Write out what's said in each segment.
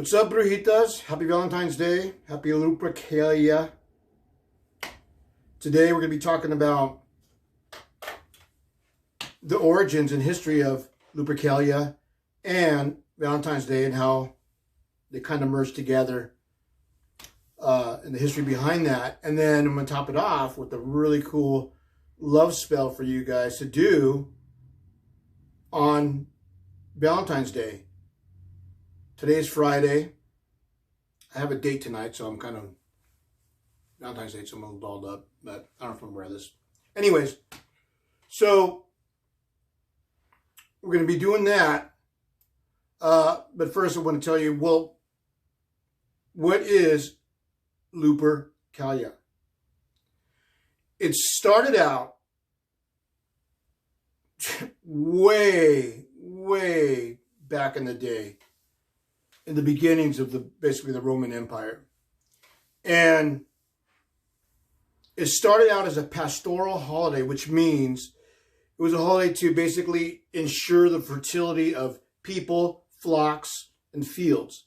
What's up, brujitas? Happy Valentine's Day. Happy lupercalia. Today we're going to be talking about the origins and history of lupercalia and Valentine's Day and how they kind of merged together and the history behind that. And then I'm going to top it off with a really cool love spell for you guys to do on Valentine's Day. Today's Friday. I have a date tonight, so I'm kind of Valentine's Day, so I'm a little dolled up, but I don't know if I'm going to wear this. Anyways, so we're going to be doing that. But first I want to tell you, well, what is lupercalia? It started out way back in the day, in the beginnings of basically the Roman Empire. And it started out as a pastoral holiday, which means it was a holiday to basically ensure the fertility of people, flocks, and fields.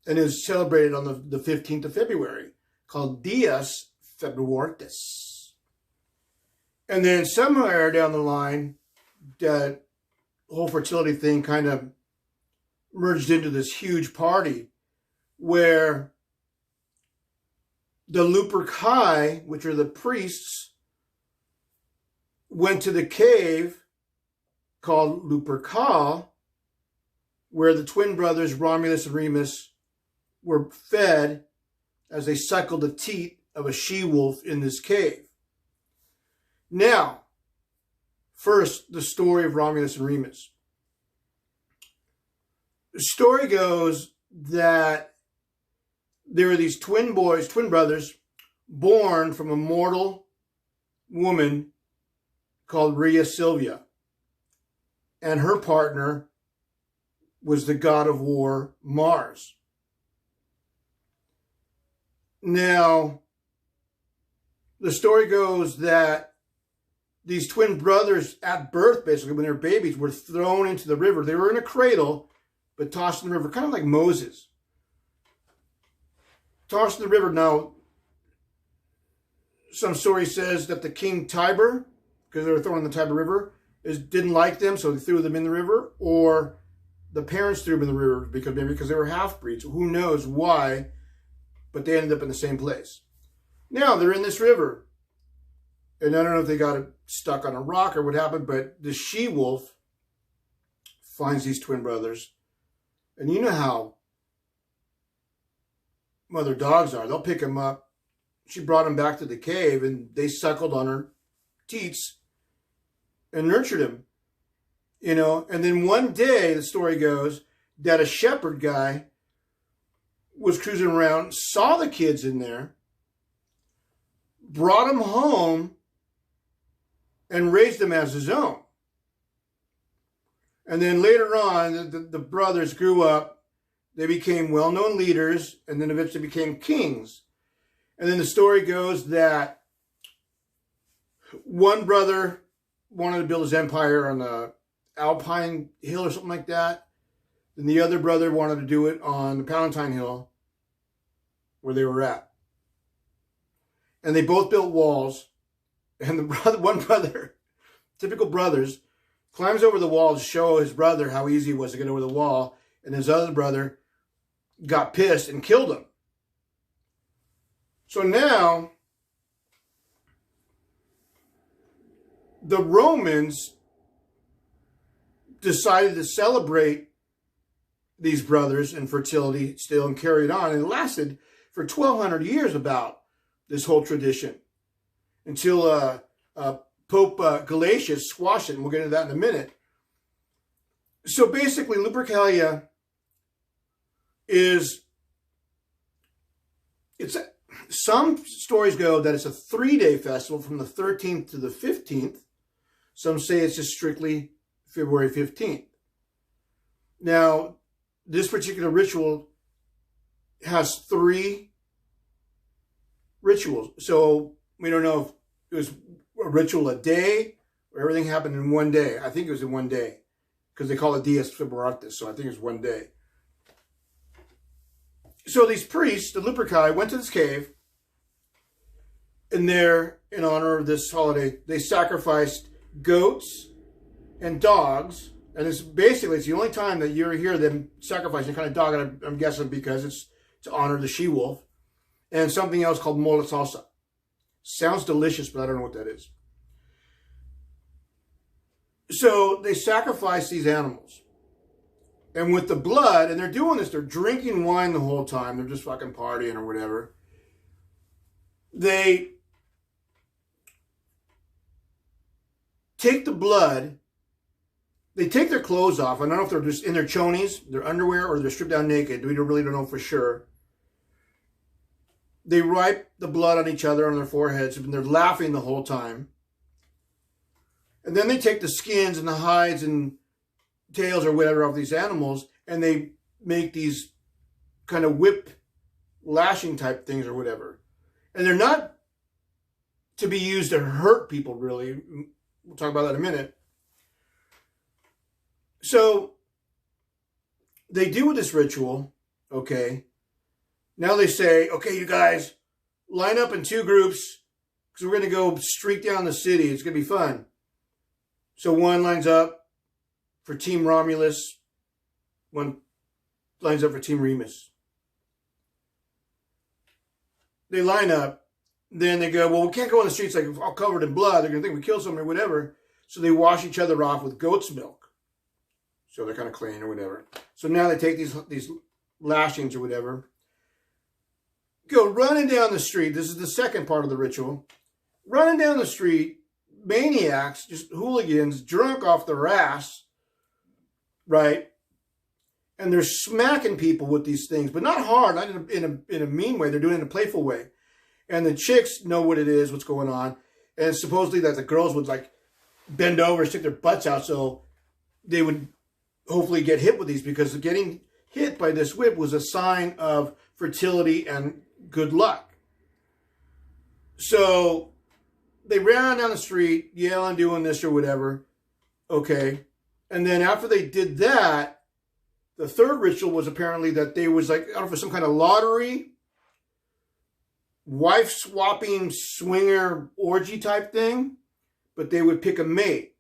And it was celebrated on the 15th of February, called Dies Februaris. And then somewhere down the line, that whole fertility thing kind of merged into this huge party where the luperci, which are the priests, went to the cave called Lupercal, where the twin brothers Romulus and Remus were fed as they suckled the teat of a she-wolf in this cave. Now, first, the story of Romulus and Remus. The story goes that there are these twin brothers, born from a mortal woman called Rhea Silvia. And her partner was the god of war, Mars. Now, the story goes that these twin brothers at birth, basically, when they were babies, were thrown into the river. They were in a cradle, but tossed in the river, kind of like Moses. Tossed in the river. Now, some story says that the king Tiber, because they were thrown in the Tiber River, didn't like them, so they threw them in the river, or the parents threw them in the river because they were half-breeds. Who knows why, but they ended up in the same place. Now, they're in this river, and I don't know if they got stuck on a rock or what happened, but the she-wolf finds these twin brothers. And you know how mother dogs are. They'll pick him up. She brought him back to the cave, and they suckled on her teats and nurtured him. You know, and then one day, the story goes, that a shepherd guy was cruising around, saw the kids in there, brought them home, and raised them as his own. And then later on, the brothers grew up. They became well-known leaders and then eventually became kings. And then the story goes that one brother wanted to build his empire on the Alpine Hill or something like that. Then the other brother wanted to do it on the Palatine Hill where they were at. And they both built walls. And one brother, typical brothers, climbs over the wall to show his brother how easy it was to get over the wall. And his other brother got pissed and killed him. So now, the Romans decided to celebrate these brothers and fertility still and carried on. And it lasted for 1,200 years about this whole tradition until Pope Galatius squashed it, and we'll get into that in a minute. So basically, lupercalia some stories go that it's a 3-day festival from the 13th to the 15th. Some say it's just strictly February 15th. Now, this particular ritual has 3 rituals. So we don't know if it was a ritual a day or everything happened in one day. I think it was in one day because they call it Dies Februaris, so I think it's one day. So these priests, the lupercalia, went to this cave, and there, in honor of this holiday, they sacrificed goats and dogs. And it's basically, it's the only time that you hear them sacrificing kind of dog, and I'm guessing because it's to honor the she-wolf. And something else called mole salsa. Sounds delicious, but I don't know what that is. So they sacrifice these animals. And with the blood, and they're doing this, they're drinking wine the whole time. They're just fucking partying or whatever. They take the blood, they take their clothes off. I don't know if they're just in their chonies, their underwear, or they're stripped down naked. We really don't know for sure. They wipe the blood on each other on their foreheads, and they're laughing the whole time. And then they take the skins and the hides and tails or whatever of these animals, and they make these kind of whip lashing type things or whatever. And they're not to be used to hurt people, really. We'll talk about that in a minute. So they do this ritual, okay. Now they say, okay, you guys, line up in 2 groups because we're going to go streak down the city. It's going to be fun. So one lines up for Team Romulus. One lines up for Team Remus. They line up. Then they go, well, we can't go on the streets like all covered in blood. They're going to think we killed someone or whatever. So they wash each other off with goat's milk. So they're kind of clean or whatever. So now they take these lashings or whatever. Go running down the street. This is the second part of the ritual. Running down the street, maniacs, just hooligans, drunk off their ass, right? And they're smacking people with these things, but not hard, not in a mean way. They're doing it in a playful way. And the chicks know what it is, what's going on. And supposedly that the girls would like bend over, stick their butts out, so they would hopefully get hit with these, because getting hit by this whip was a sign of fertility and good luck. So they ran down the street, yelling, doing this or whatever. Okay. And then after they did that, the third ritual was apparently that they was like, I don't know, for some kind of lottery, wife swapping swinger orgy type thing, but they would pick a mate.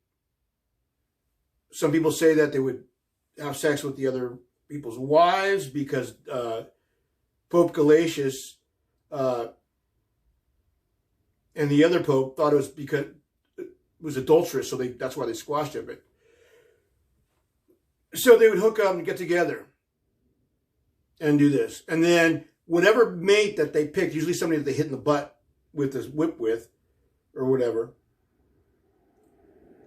Some people say that they would have sex with the other people's wives because Pope Galatius and the other pope thought it was because it was adulterous, so that's why they squashed it. But so they would hook up and get together and do this. And then whatever mate that they picked, usually somebody that they hit in the butt with this whip with or whatever,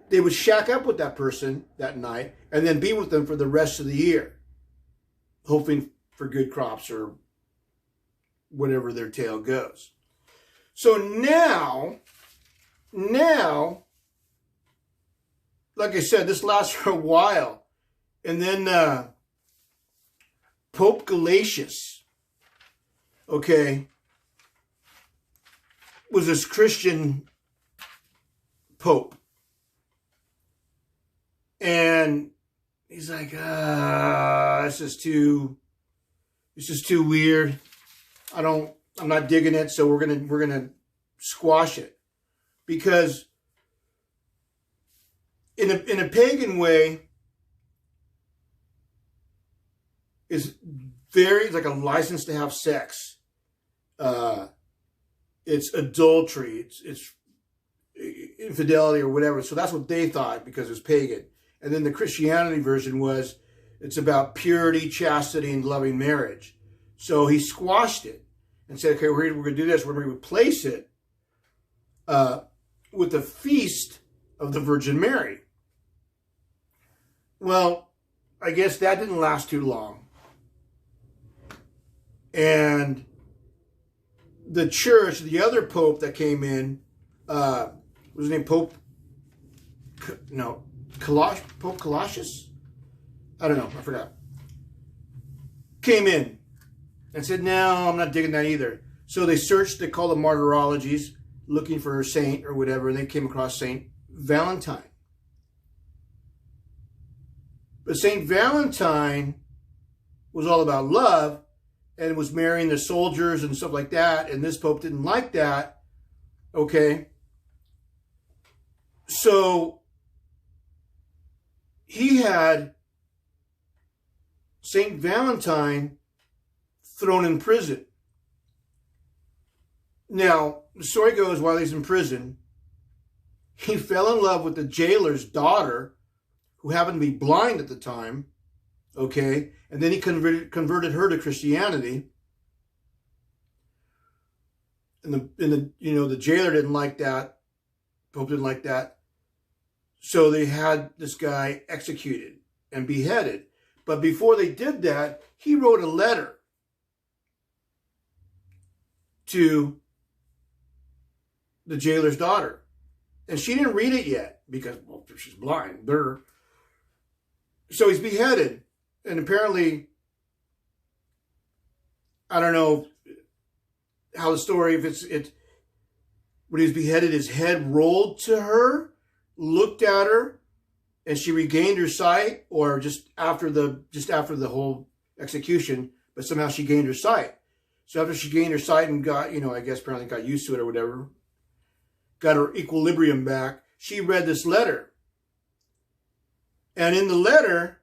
they would shack up with that person that night and then be with them for the rest of the year, hoping for good crops or whatever their tale goes. So now, like I said, this lasts for a while. And then Pope Galatius, okay, was this Christian pope. And he's like, this is too weird. I'm not digging it, so we're gonna squash it. Because in a pagan way, it's like a license to have sex. It's adultery, it's infidelity or whatever. So that's what they thought because it was pagan. And then the Christianity version was, it's about purity, chastity, and loving marriage. So he squashed it and said, okay, we're going to do this. We're going to replace it with the feast of the Virgin Mary. Well, I guess that didn't last too long. And the church, the other pope that came in, was his name Pope Colossius? I don't know, I forgot. Came in and said, no, I'm not digging that either. So they searched, they call them martyrologies, looking for a saint or whatever, and they came across Saint Valentine. But Saint Valentine was all about love, and was marrying the soldiers and stuff like that, and this Pope didn't like that, okay? So he had St. Valentine thrown in prison. Now, the story goes, while he's in prison, he fell in love with the jailer's daughter, who happened to be blind at the time, okay? And then he converted her to Christianity. And the jailer didn't like that. Pope didn't like that. So they had this guy executed and beheaded. But before they did that, he wrote a letter to the jailer's daughter. And she didn't read it yet because, well, she's blind. Duh. So he's beheaded. And apparently, I don't know how the story, if when he was beheaded, his head rolled to her, looked at her, and she regained her sight, or just after the whole execution, but somehow she gained her sight. So after she gained her sight and got, I guess apparently got used to it or whatever, got her equilibrium back, she read this letter. And in the letter,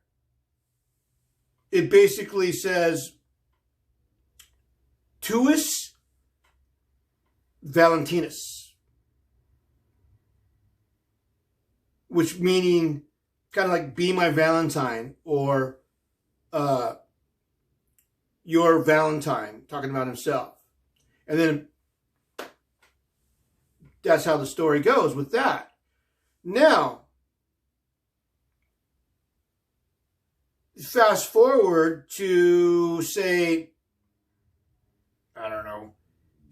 it basically says, Tuus Valentinus, which meaning kind of like be my Valentine, or your Valentine, talking about himself. And then that's how the story goes with that. Now, fast forward to, say, I don't know,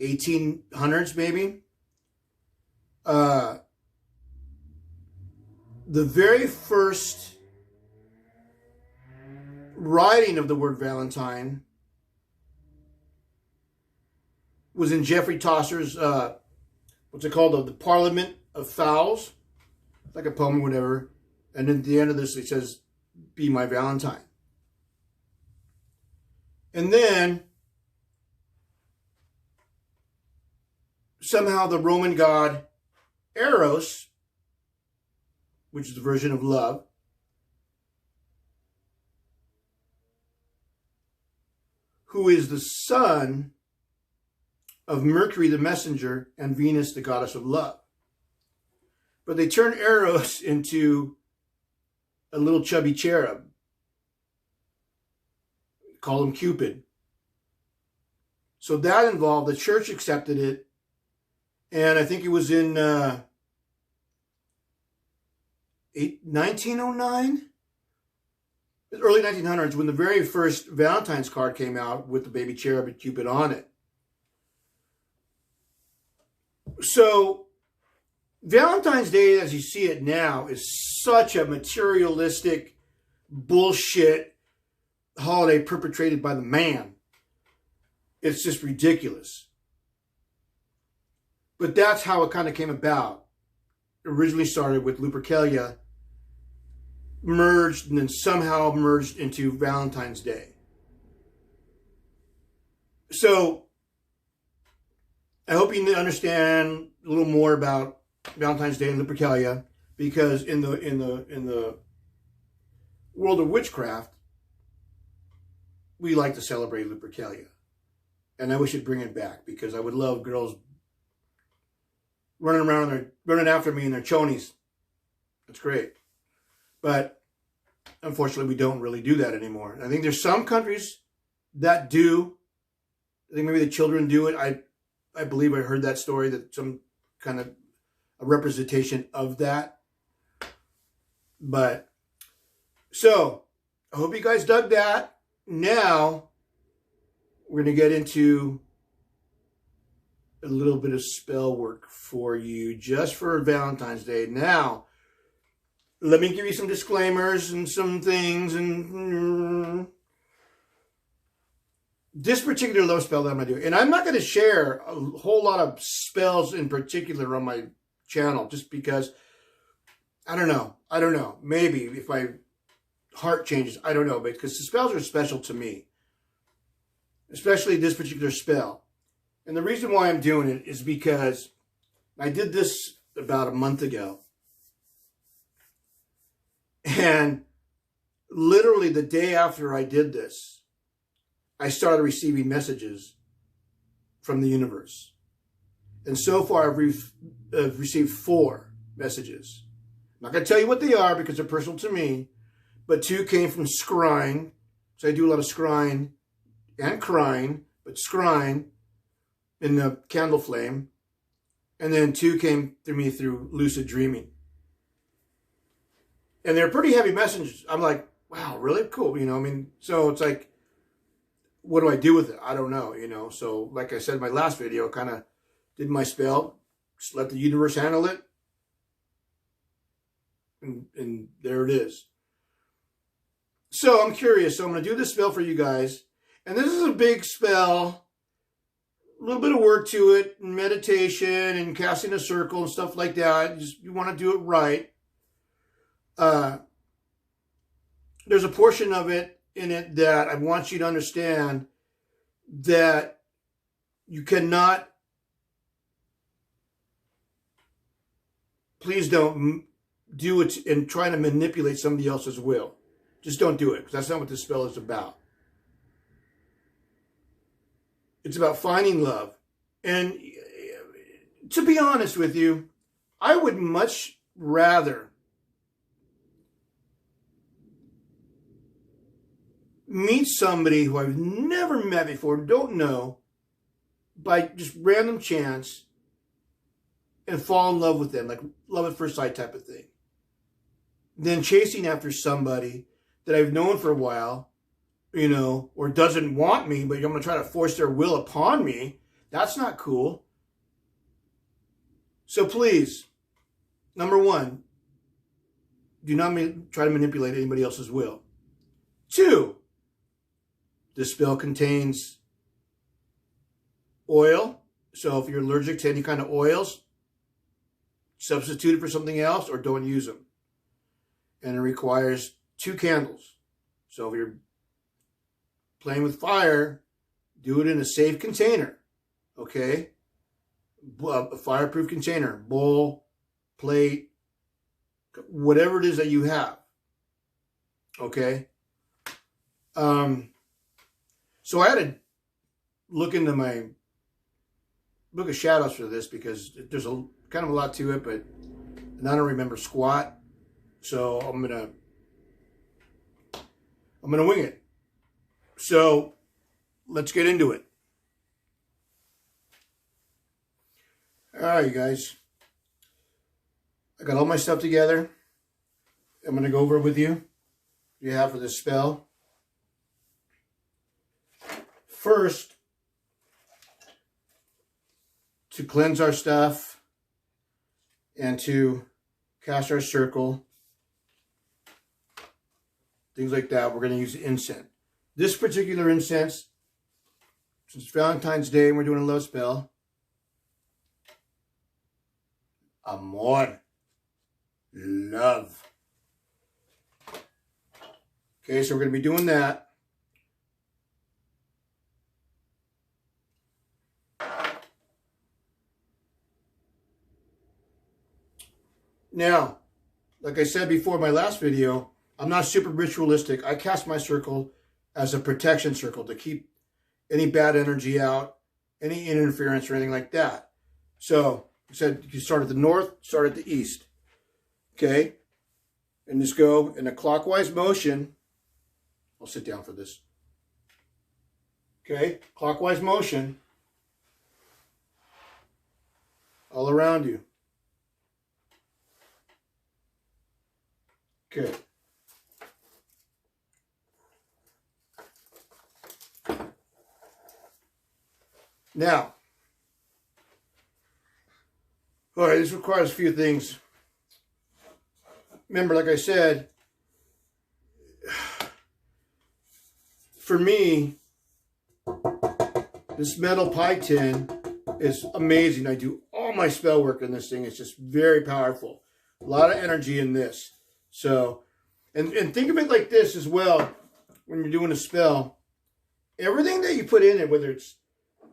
1800s maybe. The very first writing of the word Valentine was in Geoffrey Chaucer's, what's it called, the Parliament of Fowls. It's like a poem or whatever. And at the end of this, it says, be my Valentine. And then somehow the Roman god Eros, which is the version of love, who is the son of Mercury the messenger and Venus the goddess of love. But they turn Eros into a little chubby cherub. Call him Cupid. So that involved, the church accepted it, and I think it was in 1909? Early 1900s, when the very first Valentine's card came out with the baby cherub and Cupid on it. So Valentine's Day, as you see it now, is such a materialistic bullshit holiday perpetrated by the man. It's just ridiculous. But that's how it kind of came about. It originally started with lupercalia, merged, and then somehow merged into Valentine's Day. So I hope you understand a little more about Valentine's Day and lupercalia, because in the world of witchcraft, we like to celebrate lupercalia. And I wish it'd bring it back, because I would love girls running around, running after me in their chonies. That's great. But unfortunately, we don't really do that anymore. I think there's some countries that do. I think maybe the children do it. I believe I heard that story, that some kind of a representation of that. But, so, I hope you guys dug that. Now, we're going to get into a little bit of spell work for you, just for Valentine's Day. Now, let me give you some disclaimers and some things. And this particular love spell that I'm going to do, and I'm not going to share a whole lot of spells in particular on my channel, just because, I don't know. Maybe if my heart changes, I don't know. Because the spells are special to me. especially this particular spell. And the reason why I'm doing it is because I did this about a month ago. And literally the day after I did this, I started receiving messages from the universe. And so far I've received 4 messages. I'm not going to tell you what they are because they're personal to me, but 2 came from scrying. So I do a lot of scrying and crying, but scrying in the candle flame. And then 2 came through me through lucid dreaming. And they're pretty heavy messages. I'm like, wow, really? Cool. You know, I mean, so it's like, what do I do with it? I don't know, you know. So like I said in my last video, kind of did my spell, just let the universe handle it. And there it is. So I'm curious. So I'm going to do this spell for you guys. And this is a big spell. A little bit of work to it, and meditation and casting a circle and stuff like that. You want to do it right. There's a portion of it in it that I want you to understand that you cannot, please don't do it and try to manipulate somebody else's will. Just don't do it, because that's not what this spell is about. It's about finding love. And to be honest with you, I would much rather meet somebody who I've never met before, don't know, by just random chance, and fall in love with them, like love at first sight type of thing. Then chasing after somebody that I've known for a while, you know, or doesn't want me, but I'm going to try to force their will upon me. That's not cool. So please, number 1, do not try to manipulate anybody else's will. 2, this spell contains oil. So if you're allergic to any kind of oils, substitute it for something else or don't use them. And it requires 2 candles. So if you're playing with fire, do it in a safe container. Okay? A fireproof container, bowl, plate, whatever it is that you have. Okay? So I had to look into my book of shadows for this because there's a kind of a lot to it, but and I don't remember squat. So I'm gonna wing it. So let's get into it. All right, you guys. I got all my stuff together. I'm gonna go over it with you. You have for this spell. First, to cleanse our stuff and to cast our circle, things like that, we're going to use incense. This particular incense, since it's Valentine's Day and we're doing a love spell, amor, love. Okay, so we're going to be doing that. Now, like I said before in my last video, I'm not super ritualistic. I cast my circle as a protection circle to keep any bad energy out, any interference or anything like that. So, I said you start at the north, start at the east. Okay? And just go in a clockwise motion. I'll sit down for this. Okay? Clockwise motion all around you. Okay. Now, all right, this requires a few things. Remember, like I said, for me, this metal pie tin is amazing. I do all my spell work in this thing. It's just very powerful. A lot of energy in this. So, and think of it like this as well when you're doing a spell. everything that you put in it, whether it's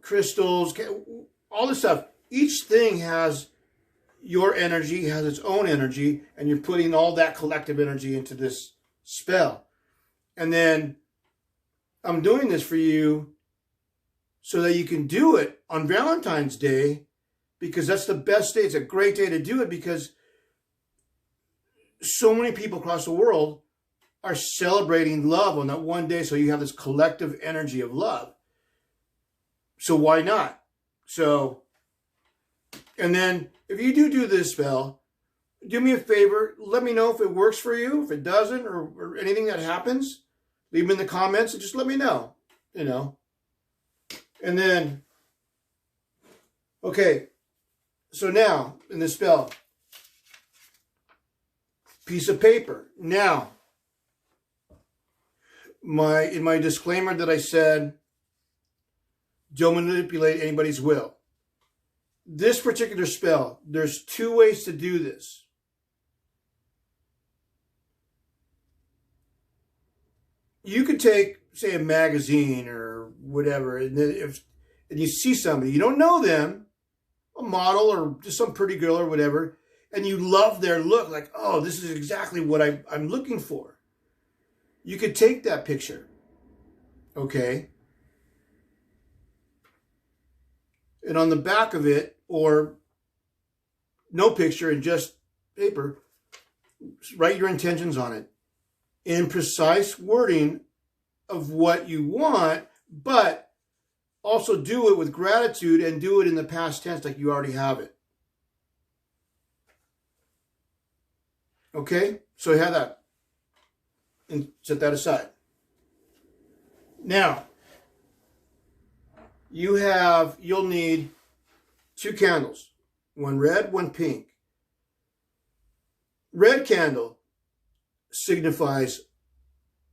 crystals, all this stuff, each thing has your energy, has its own energy, and you're putting all that collective energy into this spell. And then I'm doing this for you so that you can do it on Valentine's Day, because that's the best day. It's a great day to do it because so many people across the world are celebrating love on that one day. So you have this collective energy of love. So why not? So, and then if you do this spell, do me a favor. Let me know if it works for you. If it doesn't, or anything that happens, leave them in the comments and just let me know, you know. And then, okay, so now in this spell, piece of paper. Now, in my disclaimer that I said, don't manipulate anybody's will. This particular spell, there's 2 ways to do this. You could take, say, a magazine or whatever, and then and you see somebody, you don't know them, a model or just some pretty girl or whatever, and you love their look, like, oh, this is exactly what I'm looking for. You could take that picture, okay? And on the back of it, or no picture and just paper, write your intentions on it in precise wording of what you want, but also do it with gratitude and do it in the past tense like you already have it. Okay? So you have that. And set that aside. Now, you'll need 2 candles. One red, one pink. Red candle signifies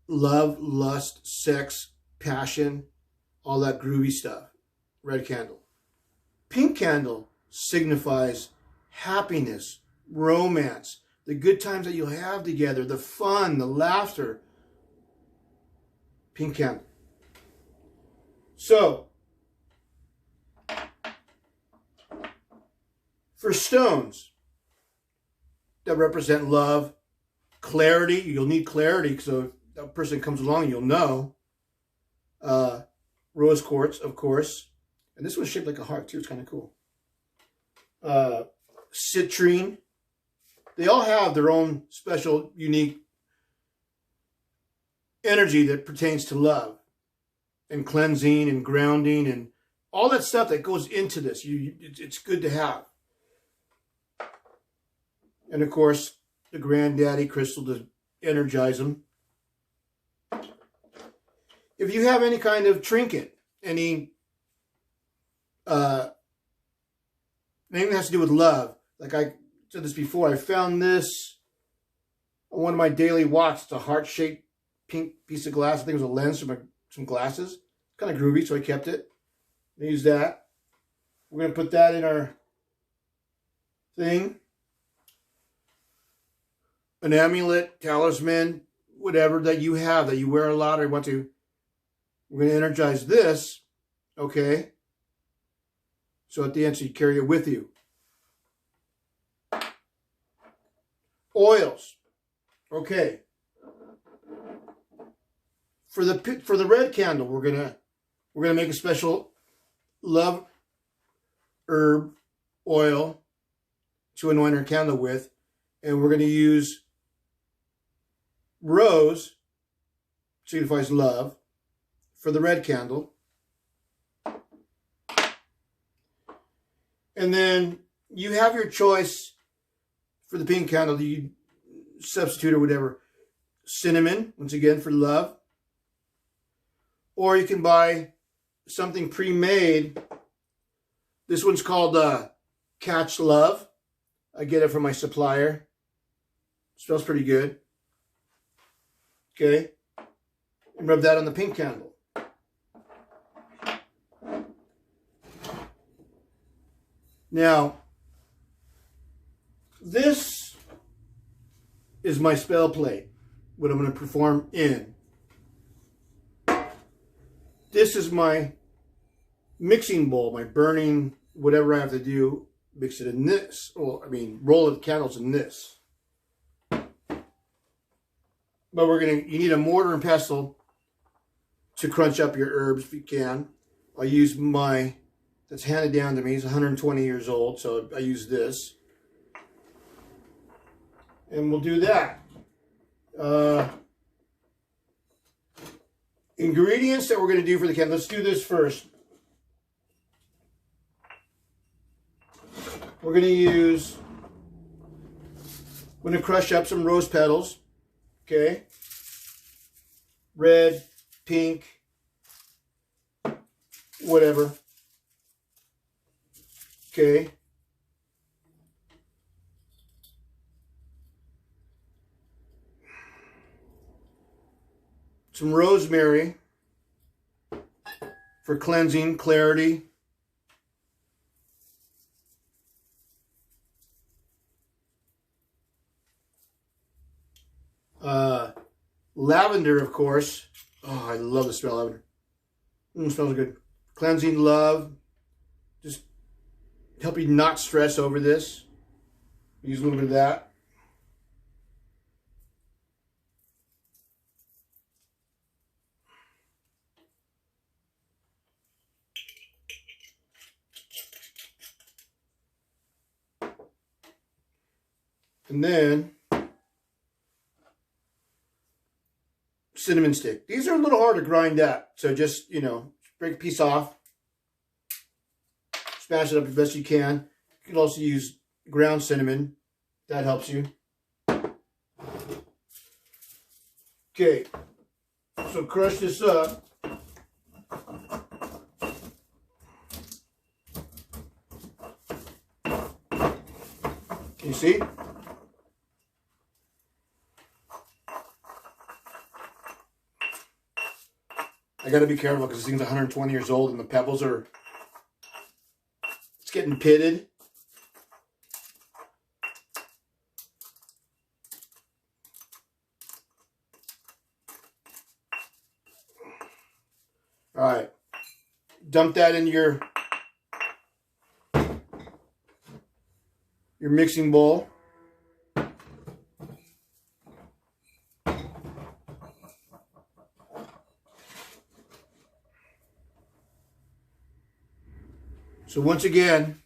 love, lust, sex, passion, all that groovy stuff. Red candle. Pink candle signifies happiness, romance, the good times that you'll have together, the fun, the laughter. Pink candle. So, for stones that represent love, clarity, you'll need clarity, so if that person comes along, you'll know. Rose quartz, of course. And this one's shaped like a heart, too. It's kind of cool. Citrine. They all have their own special, unique energy that pertains to love and cleansing and grounding and all that stuff that goes into this. It's good to have. And, of course, the granddaddy crystal to energize them. If you have any kind of trinket, anything that has to do with love, like I said this before, I found this on one of my daily walks. It's a heart-shaped pink piece of glass. I think it was a lens from some glasses. Kind of groovy, so I kept it. I use that. We're going to put that in our thing. An amulet, talisman, whatever that you have, that you wear a lot or want to. We're going to energize this, okay? So at the end, so you carry it with you. Oils, okay. For the red candle, we're gonna make a special love herb oil to anoint our candle with, and we're going to use rose, signifies love, for the red candle. And then you have your choice for the pink candle. You substitute or whatever. Cinnamon, once again, for love. Or you can buy something pre-made. This one's called Catch Love. I get it from my supplier. Smells pretty good. Okay. And rub that on the pink candle. Now, this is my spell plate, what I'm going to perform in. this is my mixing bowl, my burning, whatever I have to do, mix it in this. Well, I mean, roll the candles in this. But you need a mortar and pestle to crunch up your herbs if you can. I use that's handed down to me. It's 120 years old, so I use this. And we'll do that. Ingredients that we're going to do for the candle. Let's do this first. We're going to crush up some rose petals. Okay. Red, pink, whatever. Okay. Some rosemary for cleansing, clarity. Lavender, of course. Oh, I love the smell of lavender. It smells good. Cleansing, love. Just help you not stress over this. Use a little bit of that. And then cinnamon stick. These are a little hard to grind up, so just, break a piece off, smash it up as best you can. You can also use ground cinnamon. That helps you. Okay, so crush this up. Can you see? I got to be careful because this thing's 120 years old and the pebbles it's getting pitted. All right, dump that into your mixing bowl. So once again,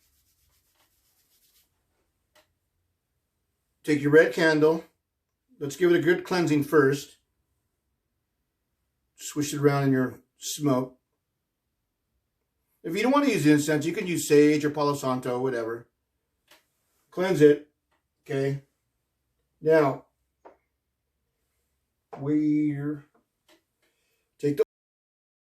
take your red candle. Let's give it a good cleansing first. Swish it around in your smoke. If you don't want to use incense, you can use sage or Palo Santo, whatever. Cleanse it. Okay. Now, we're